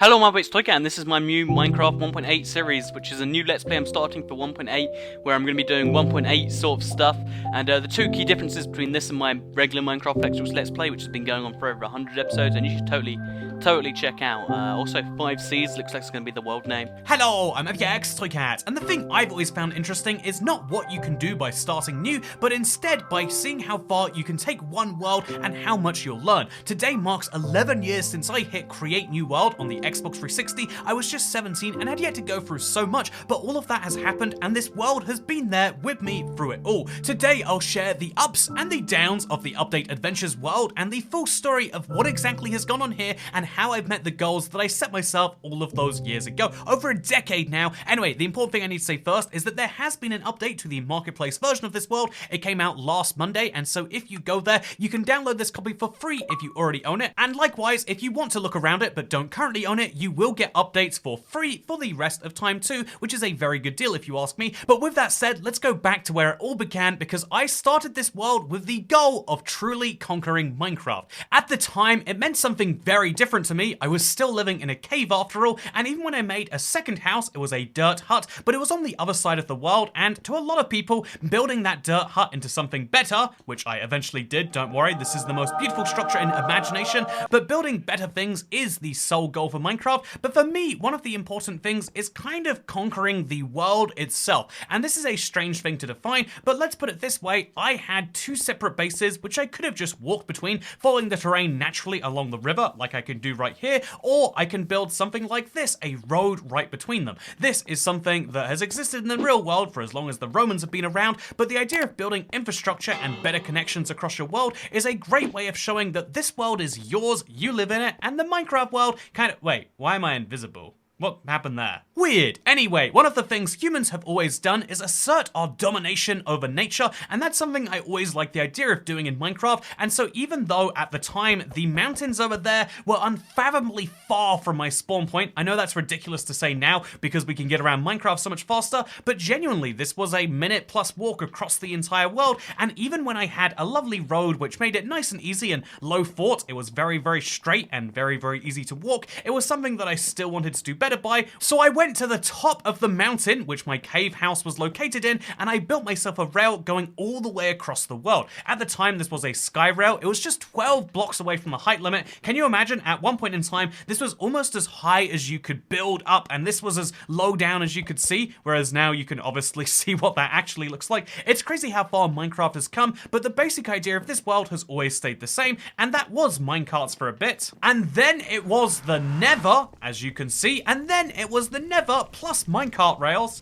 Hello my it's Toycat, and this is my new Minecraft 1.8 series, which is a new Let's Play I'm starting for 1.8, where I'm going to be doing 1.8 sort of stuff. And the two key differences between this and my regular Minecraft Extras Let's Play, which has been going on for over 100 episodes, and you should totally check out. Also, 5Cs looks like it's going to be the world name. Hello, I'm Toycat, and the thing I've always found interesting is not what you can do by starting new, but instead by seeing how far you can take one world and how much you'll learn. Today marks 11 years since I hit Create New World on the Xbox 360. I was just 17 and had yet to go through so much, but all of that has happened and this world has been there with me through it all. Today I'll share the ups and the downs of the Update Adventures world and the full story of what exactly has gone on here and how I've met the goals that I set myself all of those years ago, over a decade now. Anyway, the important thing I need to say first is that there has been an update to the marketplace version of this world. It came out last Monday, and so if you go there, you can download this copy for free if you already own it, and likewise, if you want to look around it but don't currently own it, you will get updates for free for the rest of time too, which is a very good deal if you ask me. But with that said, let's go back to where it all began, because I started this world with the goal of truly conquering Minecraft. At the time, it meant something very different to me. I was still living in a cave after all, and even when I made a second house, it was a dirt hut, but it was on the other side of the world, and to a lot of people, building that dirt hut into something better, which I eventually did, don't worry, this is the most beautiful structure in imagination, but building better things is the sole goal for Minecraft. But for me, one of the important things is kind of conquering the world itself, and this is a strange thing to define, but let's put it this way: I had two separate bases which I could have just walked between, following the terrain naturally along the river, like I can do right here, or I can build something like this, a road right between them. This is something that has existed in the real world for as long as the Romans have been around, but the idea of building infrastructure and better connections across your world is a great way of showing that this world is yours, you live in it, and the Minecraft world kind of... Wait, why am I invisible? What happened there? Weird. Anyway, one of the things humans have always done is assert our domination over nature, and that's something I always liked the idea of doing in Minecraft. And so even though at the time the mountains over there were unfathomably far from my spawn point, I know that's ridiculous to say now because we can get around Minecraft so much faster, but genuinely this was a minute-plus walk across the entire world. And even when I had a lovely road which made it nice and easy and low fort, it was very, very straight and very, very easy to walk, it was something that I still wanted to do better by, so I went to the top of the mountain, which my cave house was located in, and I built myself a rail going all the way across the world. At the time, this was a sky rail. It was just 12 blocks away from the height limit. Can you imagine? At one point in time, this was almost as high as you could build up, and this was as low down as you could see, whereas now you can obviously see what that actually looks like. It's crazy how far Minecraft has come, but the basic idea of this world has always stayed the same, and that was minecarts for a bit. And then it was the Nether, as you can see, and then it was the Nether plus minecart rails.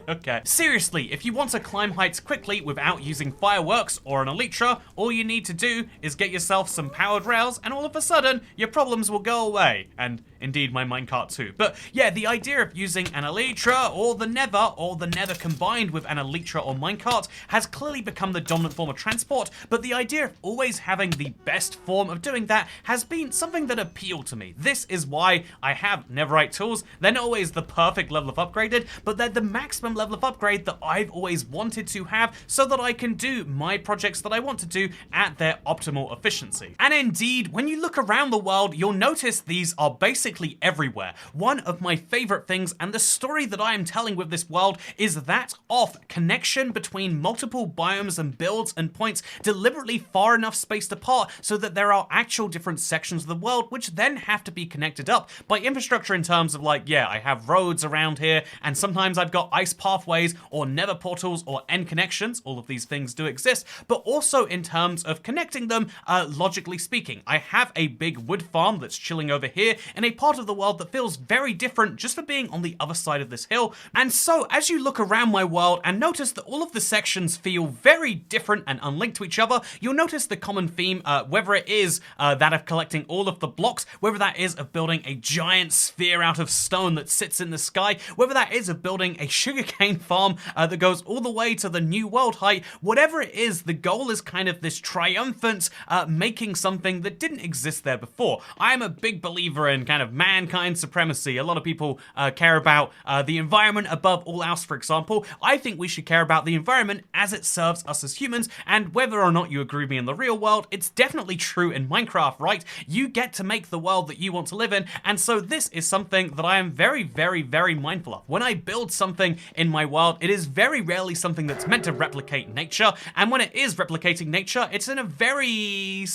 Okay. Seriously, if you want to climb heights quickly without using fireworks or an elytra, all you need to do is get yourself some powered rails, and all of a sudden, your problems will go away. And indeed, my minecart too. But yeah, the idea of using an elytra or the Nether combined with an elytra or minecart has clearly become the dominant form of transport, but the idea of always having the best form of doing that has been something that appealed to me. This is why I have Netherite tools. They're not always the perfect level of upgraded, but they're the maximum level of upgrade that I've always wanted to have so that I can do my projects that I want to do at their optimal efficiency. And indeed, when you look around the world, you'll notice these are basically everywhere. One of my favorite things, and the story that I am telling with this world, is that of connection between multiple biomes and builds and points deliberately far enough spaced apart so that there are actual different sections of the world which then have to be connected up by infrastructure in terms of, like, yeah, I have roads around here, and sometimes I've got ice pathways or nether portals or end connections. All of these things do exist, but also in terms of connecting them, logically speaking. I have a big wood farm that's chilling over here in a part of the world that feels very different just for being on the other side of this hill. And so as you look around my world and notice that all of the sections feel very different and unlinked to each other, you'll notice the common theme, whether it is that of collecting all of the blocks, whether that is of building a giant sphere out of stone that sits in the sky, whether that is of building building a sugarcane farm that goes all the way to the new world height. Whatever it is, the goal is kind of this triumphant making something that didn't exist there before. I'm a big believer in kind of mankind supremacy. A lot of people care about the environment above all else, for example. I think we should care about the environment as it serves us as humans, and whether or not you agree with me in the real world, it's definitely true in Minecraft, right? You get to make the world that you want to live in, and so this is something that I am very, very, very mindful of. When I build something in my world, it is very rarely something that's meant to replicate nature, and when it is replicating nature, it's in a very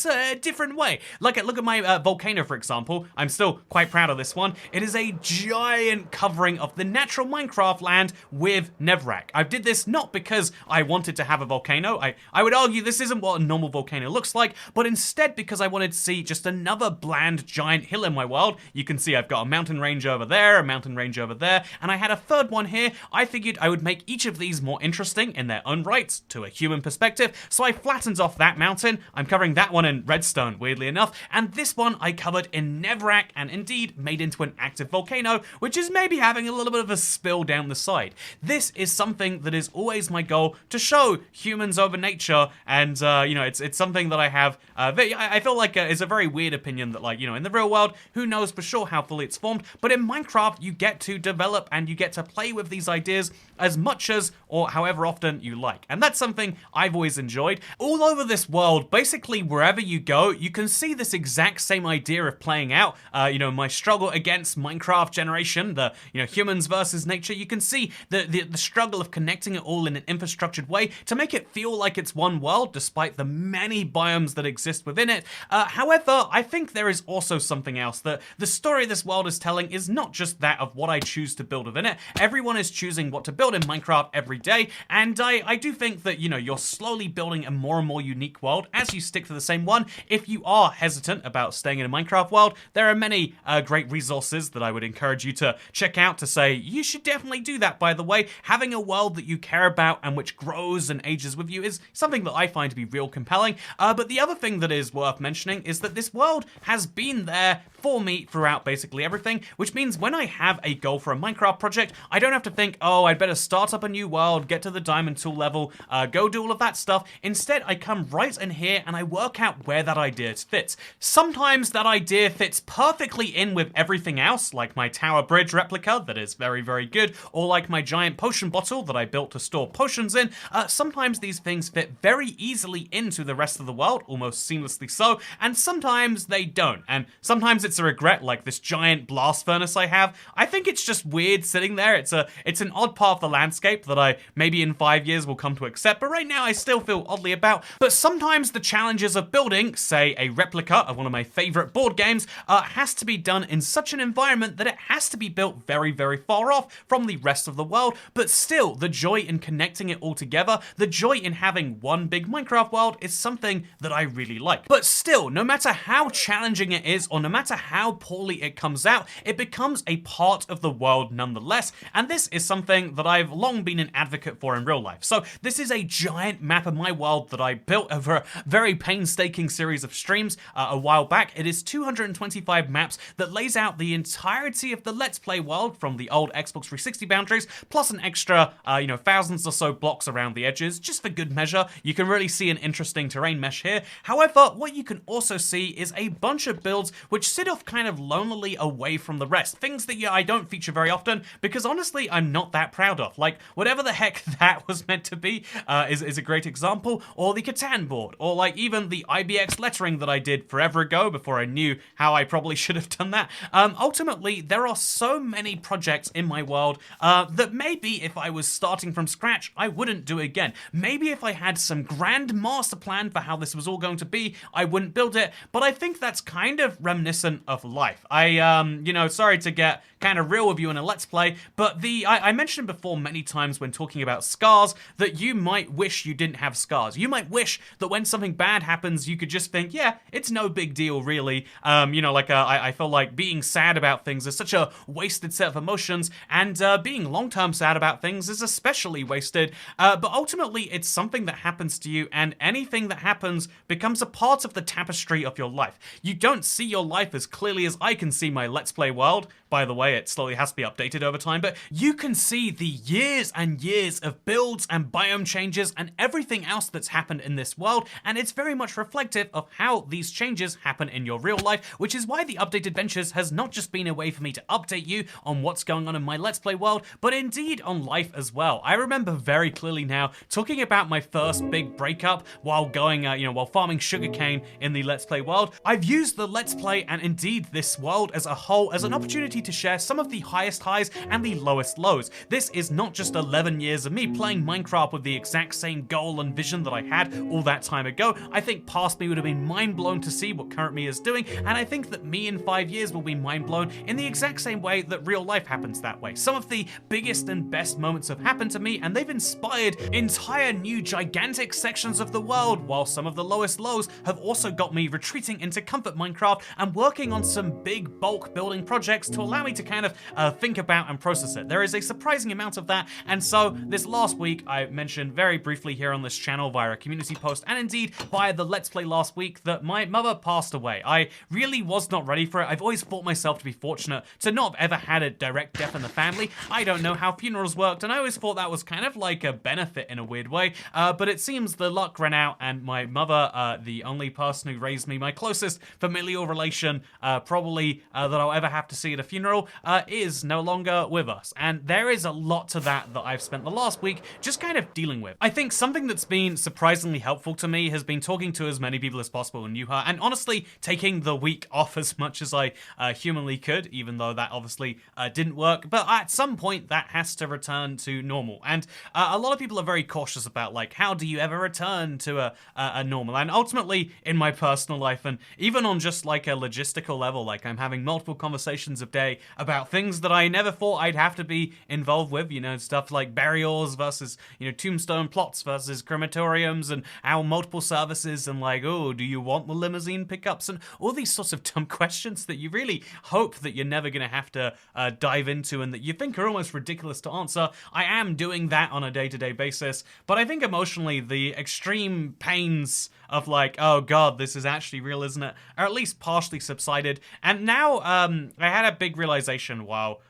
different way. Look at my volcano, for example. I'm still quite proud of this one. It is a giant covering of the natural Minecraft land with Netherrack. I did this not because I wanted to have a volcano. I would argue this isn't what a normal volcano looks like, but instead because I wanted to see just another bland giant hill in my world. You can see I've got a mountain range over there, a mountain range over there, and I had a third one here. I figured I would make each of these more interesting in their own rights to a human perspective, so I flattened off that mountain. I'm covering that one in redstone, weirdly enough, and this one I covered in Netherrack and indeed made into an active volcano, which is maybe having a little bit of a spill down the side. This is something that is always my goal, to show humans over nature, and you know, it's something that I have. I feel like it's a very weird opinion that, like, you know, in the real world, who knows for sure how fully it's formed, but in Minecraft, you get to develop and you get to play with these ideas as much as or however often you like, and that's something I've always enjoyed. All over this world, basically wherever you go, you can see this exact same idea of playing out. You know, my struggle against Minecraft generation, the, you know, humans versus nature. You can see the struggle of connecting it all in an infrastructured way to make it feel like it's one world, despite the many biomes that exist within it. However, I think there is also something else. That the story this world is telling is not just that of what I choose to build within it. Everyone is choosing what to build in Minecraft every day, and I do think that, you know, you're slowly building a more and more unique world as you stick to the same one. If you are hesitant about staying in a Minecraft world, there are many great resources that I would encourage you to check out to say, you should definitely do that, by the way. Having a world that you care about and which grows and ages with you is something that I find to be real compelling. But the other thing that is worth mentioning is that this world has been there for me throughout basically everything, which means when I have a goal for a Minecraft project, I don't have to think, oh, I'd better start up a new world, get to the diamond tool level, go do all of that stuff. Instead, I come right in here and I work out where that idea fits. Sometimes that idea fits perfectly in with everything else, like my tower bridge replica that is very, very good, or like my giant potion bottle that I built to store potions in. Sometimes these things fit very easily into the rest of the world, almost seamlessly so, and sometimes they don't, and sometimes it's a regret, like this giant blast furnace I have. I think it's just weird sitting there. It's an odd part of the landscape that I maybe in 5 years will come to accept, but right now I still feel oddly about. But sometimes the challenges of building, say, a replica of one of my favorite board games, has to be done in such an environment that it has to be built very, very far off from the rest of the world, but still, the joy in connecting it all together, the joy in having one big Minecraft world is something that I really like. But still, no matter how challenging it is, or no matter how poorly it comes out, it becomes a part of the world nonetheless, and this is something that I've long been an advocate for in real life. So this is a giant map of my world that I built over a very painstaking series of streams a while back. It is 225 maps that lays out the entirety of the Let's Play world from the old Xbox 360 boundaries, plus an extra, you know, thousands or so blocks around the edges, just for good measure. You can really see an interesting terrain mesh here. However, what you can also see is a bunch of builds which sit off kind of lonely away from the rest. Things that, yeah, I don't feature very often because honestly, I'm not that proud of. Like, whatever the heck that was meant to be is a great example, or the Catan board, or like even the IBX lettering that I did forever ago before I knew how I probably should have done that. Ultimately, there are so many projects in my world that maybe if I was starting from scratch, I wouldn't do again. Maybe if I had some grand master plan for how this was all going to be, I wouldn't build it, but I think that's kind of reminiscent of life. You know, sorry to get kind of real with you in a Let's Play, but I mentioned before many times when talking about scars that you might wish you didn't have scars. You might wish that when something bad happens, you could just think, yeah, it's no big deal, really. You know, like I feel like being sad about things is such a wasted set of emotions, and being long-term sad about things is especially wasted. But ultimately, it's something that happens to you, and anything that happens becomes a part of the tapestry of your life. You don't see your life as clearly as I can see my Let's Play world. By the way, it slowly has to be updated over time, but you can see the years and years of builds and biome changes and everything else that's happened in this world, and it's very much reflective of how these changes happen in your real life, which is why the Updated Adventures has not just been a way for me to update you on what's going on in my Let's Play world, but indeed on life as well. I remember very clearly now talking about my first big breakup while going, while farming sugarcane in the Let's Play world. I've used the Let's Play and indeed this world as a whole as an opportunity to share some of the highest highs and the lowest lows. This is not just 11 years of me playing Minecraft with the exact same goal and vision that I had all that time ago. I think past me would have been mind blown to see what current me is doing, and I think that me in 5 years will be mind blown in the exact same way that real life happens that way. Some of the biggest and best moments have happened to me, and they've inspired entire new gigantic sections of the world, while some of the lowest lows have also got me retreating into comfort Minecraft and working on some big bulk building projects to allow me to kind of think about and process it. There is a surprising amount of that, and so this last week I mentioned very briefly here on this channel via a community post and indeed via the Let's Play last week that my mother passed away. I really was not ready for it. I've always thought myself to be fortunate to not have ever had a direct death in the family. I don't know how funerals worked, and I always thought that was kind of like a benefit in a weird way, but it seems the luck ran out, and my mother, the only person who raised me, my closest familial relation probably that I'll ever have to see at a funeral, is no longer with us. And there is a lot to that I've spent the last week just kind of dealing with. I think something that's been surprisingly helpful to me has been talking to as many people as possible who knew her, and honestly taking the week off as much as I humanly could, even though that obviously didn't work. But at some point that has to return to normal, and a lot of people are very cautious about like, how do you ever return to a normal? And ultimately in my personal life, and even on just like a logistical level, like I'm having multiple conversations a day about things that I never thought I'd have to be involved with, stuff like burials versus, tombstone plots versus crematoriums, and how multiple services, and like, oh, do you want the limousine pickups, and all these sorts of dumb questions that you really hope that you're never going to have to dive into, and that you think are almost ridiculous to answer. I am doing that on a day-to-day basis, but I think emotionally the extreme pains of like, oh god, this is actually real, isn't it, are at least partially subsided. And now I had a big realization while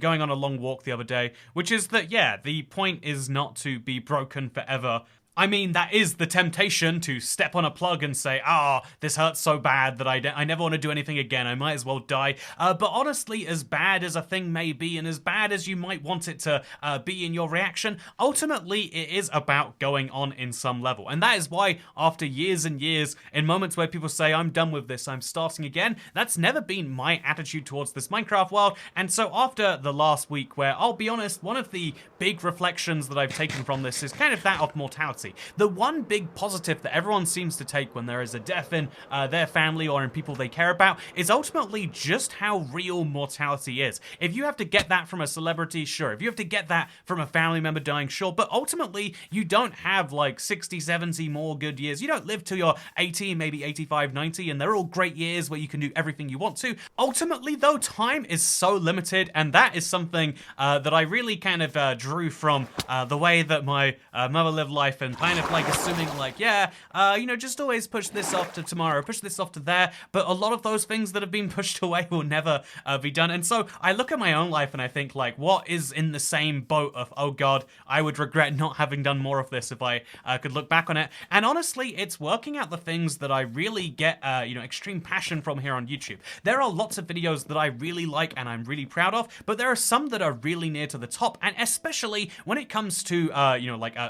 going on a long walk the other day, which is that, yeah, the point is not to be broken forever. I mean, that is the temptation, to step on a plug and say, this hurts so bad that I never want to do anything again, I might as well die. But honestly, as bad as a thing may be, and as bad as you might want it to be in your reaction, ultimately it is about going on in some level. And that is why, after years and years, in moments where people say, I'm done with this, I'm starting again, that's never been my attitude towards this Minecraft world. And so after the last week, where I'll be honest, one of the big reflections that I've taken from this is kind of that of mortality. The one big positive that everyone seems to take when there is a death in their family or in people they care about is ultimately just how real mortality is. If you have to get that from a celebrity, sure. If you have to get that from a family member dying, sure. But ultimately, you don't have like 60, 70 more good years. You don't live till you're 80, maybe 85, 90, and they're all great years where you can do everything you want to. Ultimately, though, time is so limited, and that is something that I really kind of drew from the way that my mother lived life, and kind of like assuming like, yeah, just always push this off to tomorrow, push this off to there, but a lot of those things that have been pushed away will never be done. And so I look at my own life and I think like, what is in the same boat of, oh god, I would regret not having done more of this if I could look back on it. And honestly, it's working out the things that I really get extreme passion from here on YouTube. There are lots of videos that I really like and I'm really proud of, but there are some that are really near to the top, and especially when it comes to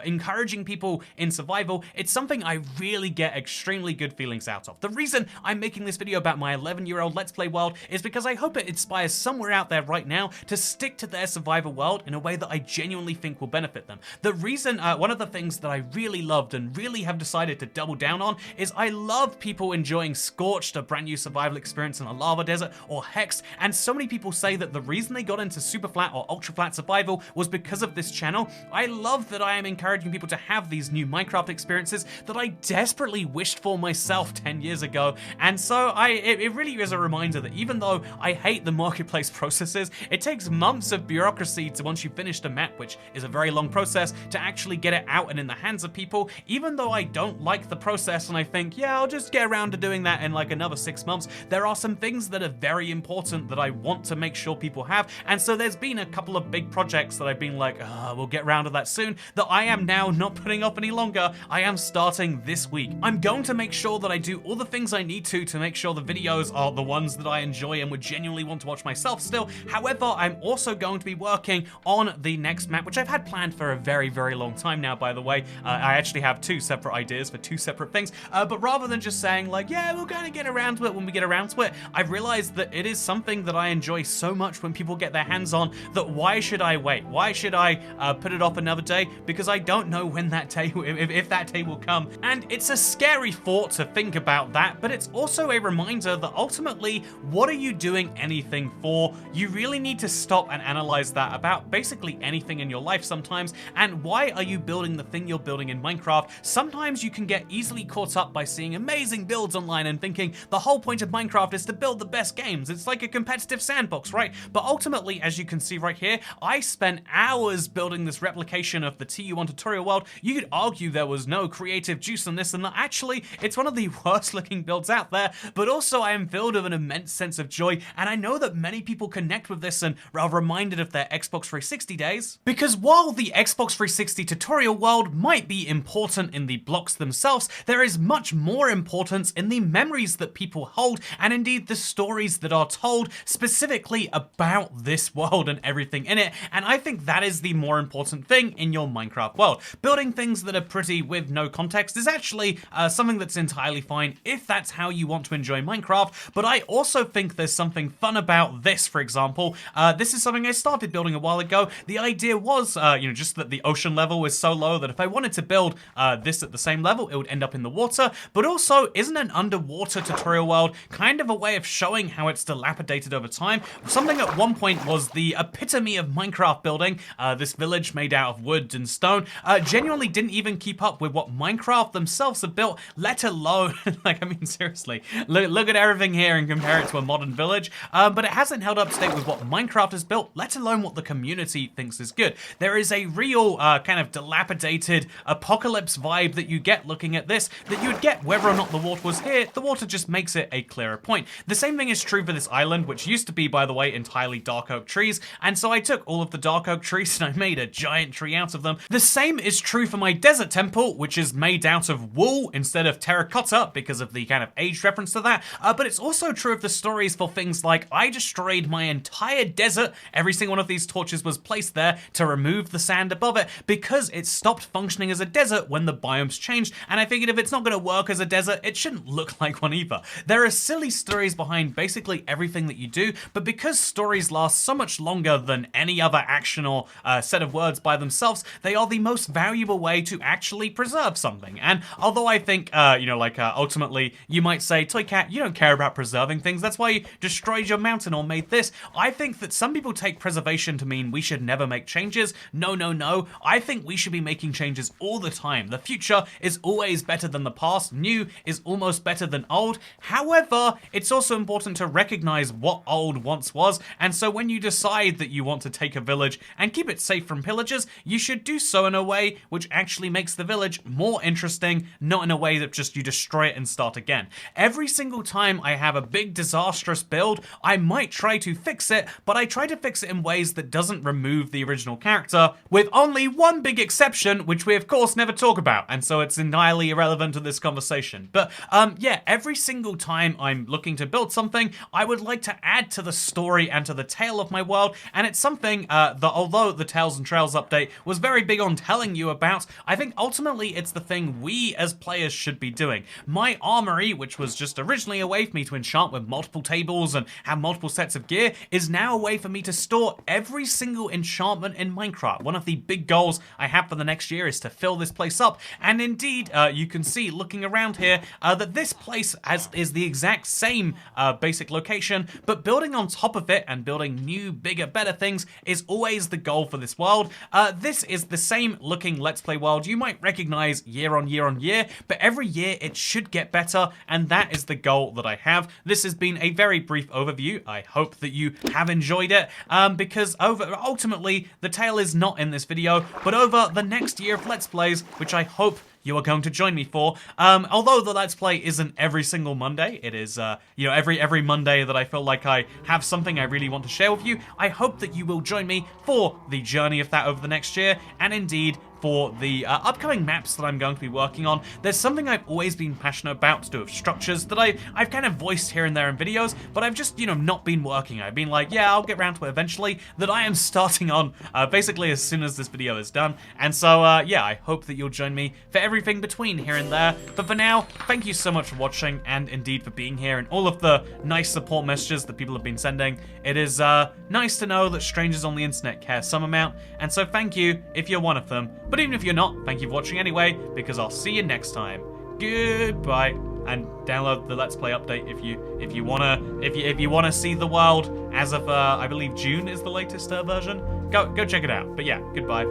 encouraging people in survival, it's something I really get extremely good feelings out of. The reason I'm making this video about my 11-year-old Let's Play world is because I hope it inspires somewhere out there right now to stick to their survival world in a way that I genuinely think will benefit them. The reason, one of the things that I really loved and really have decided to double down on is I love people enjoying Scorched, a brand new survival experience in a lava desert, or Hexed, and so many people say that the reason they got into super flat or ultra flat survival was because of this channel. I love that I am encouraging people to have these these new Minecraft experiences that I desperately wished for myself 10 years ago. And so it really is a reminder that even though I hate the marketplace processes, it takes months of bureaucracy to, once you finish the map, which is a very long process, to actually get it out and in the hands of people. Even though I don't like the process and I think, yeah, I'll just get around to doing that in like another 6 months, there are some things that are very important that I want to make sure people have. And so there's been a couple of big projects that I've been like, we'll get around to that soon, that I am now not putting off any longer. I am starting this week. I'm going to make sure that I do all the things I need to make sure the videos are the ones that I enjoy and would genuinely want to watch myself still. However, I'm also going to be working on the next map, which I've had planned for a very, very long time now, by the way. I actually have 2 separate ideas for 2 separate things, but rather than just saying like, yeah, we're gonna get around to it when we get around to it, I've realized that it is something that I enjoy so much when people get their hands on, that why should I wait? Why should I put it off another day? Because I don't know when that day, if that day will come. And it's a scary thought to think about that, but it's also a reminder that ultimately, what are you doing anything for? You really need to stop and analyze that about basically anything in your life sometimes. And why are you building the thing you're building in Minecraft? Sometimes you can get easily caught up by seeing amazing builds online and thinking the whole point of Minecraft is to build the best games. It's like a competitive sandbox, right? But ultimately, as you can see right here, I spent hours building this replication of the TU1 tutorial world. You could argue there was no creative juice in this and that actually it's one of the worst looking builds out there, but also I am filled with an immense sense of joy, and I know that many people connect with this and are reminded of their Xbox 360 days, because while the Xbox 360 tutorial world might be important in the blocks themselves, there is much more importance in the memories that people hold, and indeed the stories that are told specifically about this world and everything in it. And I think that is the more important thing in your Minecraft world. Building things that are pretty with no context is actually something that's entirely fine if that's how you want to enjoy Minecraft, but I also think there's something fun about this. For example, this is something I started building a while ago. The idea was, just that the ocean level is so low that if I wanted to build this at the same level, it would end up in the water. But also, isn't an underwater tutorial world kind of a way of showing how it's dilapidated over time? Something at one point was the epitome of Minecraft building. This village made out of wood and stone genuinely didn't even keep up with what Minecraft themselves have built, let alone, like, I mean, seriously, look at everything here and compare it to a modern village, but it hasn't held up to date with what Minecraft has built, let alone what the community thinks is good. There is a real kind of dilapidated apocalypse vibe that you get looking at this, that you would get whether or not the water was here. The water just makes it a clearer point. The same thing is true for this island, which used to be, by the way, entirely dark oak trees, and so I took all of the dark oak trees and I made a giant tree out of them. The same is true for my desert temple, which is made out of wool instead of terracotta because of the kind of age reference to that, but it's also true of the stories for things like I destroyed my entire desert. Every single one of these torches was placed there to remove the sand above it because it stopped functioning as a desert when the biomes changed, and I figured if it's not going to work as a desert, it shouldn't look like one either. There are silly stories behind basically everything that you do, but because stories last so much longer than any other action or set of words by themselves, they are the most valuable way to actually preserve something. And although I think, ultimately, you might say, Toycat, you don't care about preserving things, that's why you destroyed your mountain or made this. I think that some people take preservation to mean we should never make changes. No, no, no. I think we should be making changes all the time. The future is always better than the past. New is almost better than old. However, it's also important to recognize what old once was, and so when you decide that you want to take a village and keep it safe from pillagers, you should do so in a way which actually makes the village more interesting, not in a way that just you destroy it and start again. Every single time I have a big disastrous build, I might try to fix it, but I try to fix it in ways that doesn't remove the original character, with only one big exception, which we of course never talk about, and so it's entirely irrelevant to this conversation. But yeah, every single time I'm looking to build something, I would like to add to the story and to the tale of my world, and it's something that although the Tales and Trails update was very big on telling you about, I think ultimately it's the thing we as players should be doing. My armory, which was just originally a way for me to enchant with multiple tables and have multiple sets of gear, is now a way for me to store every single enchantment in Minecraft. One of the big goals I have for the next year is to fill this place up, and indeed you can see looking around here that this place is the exact same basic location, but building on top of it and building new, bigger, better things is always the goal for this world. This is the same looking Let's Play world world you might recognize year on year on year, but every year it should get better, and that is the goal that I have. This has been a very brief overview. I hope that you have enjoyed it, because ultimately the tale is not in this video, but over the next year of Let's Plays, which I hope you are going to join me for. Although the Let's Play isn't every single Monday, it is, every Monday that I feel like I have something I really want to share with you. I hope that you will join me for the journey of that over the next year, and indeed for the upcoming maps that I'm going to be working on. There's something I've always been passionate about to do with structures that I've kind of voiced here and there in videos, but I've just, not been working. I've been like, yeah, I'll get around to it eventually, that I am starting on basically as soon as this video is done. And so, yeah, I hope that you'll join me for everything between here and there. But for now, thank you so much for watching, and indeed for being here, and all of the nice support messages that people have been sending. It is nice to know that strangers on the internet care some amount, and so thank you if you're one of them. But even if you're not, thank you for watching anyway, because I'll see you next time. Goodbye, and download the Let's Play update if you wanna see the world as of I believe June is the latest version. Go check it out. But yeah, goodbye.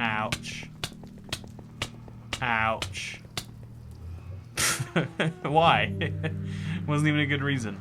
Ouch. Ouch. Why? Wasn't even a good reason.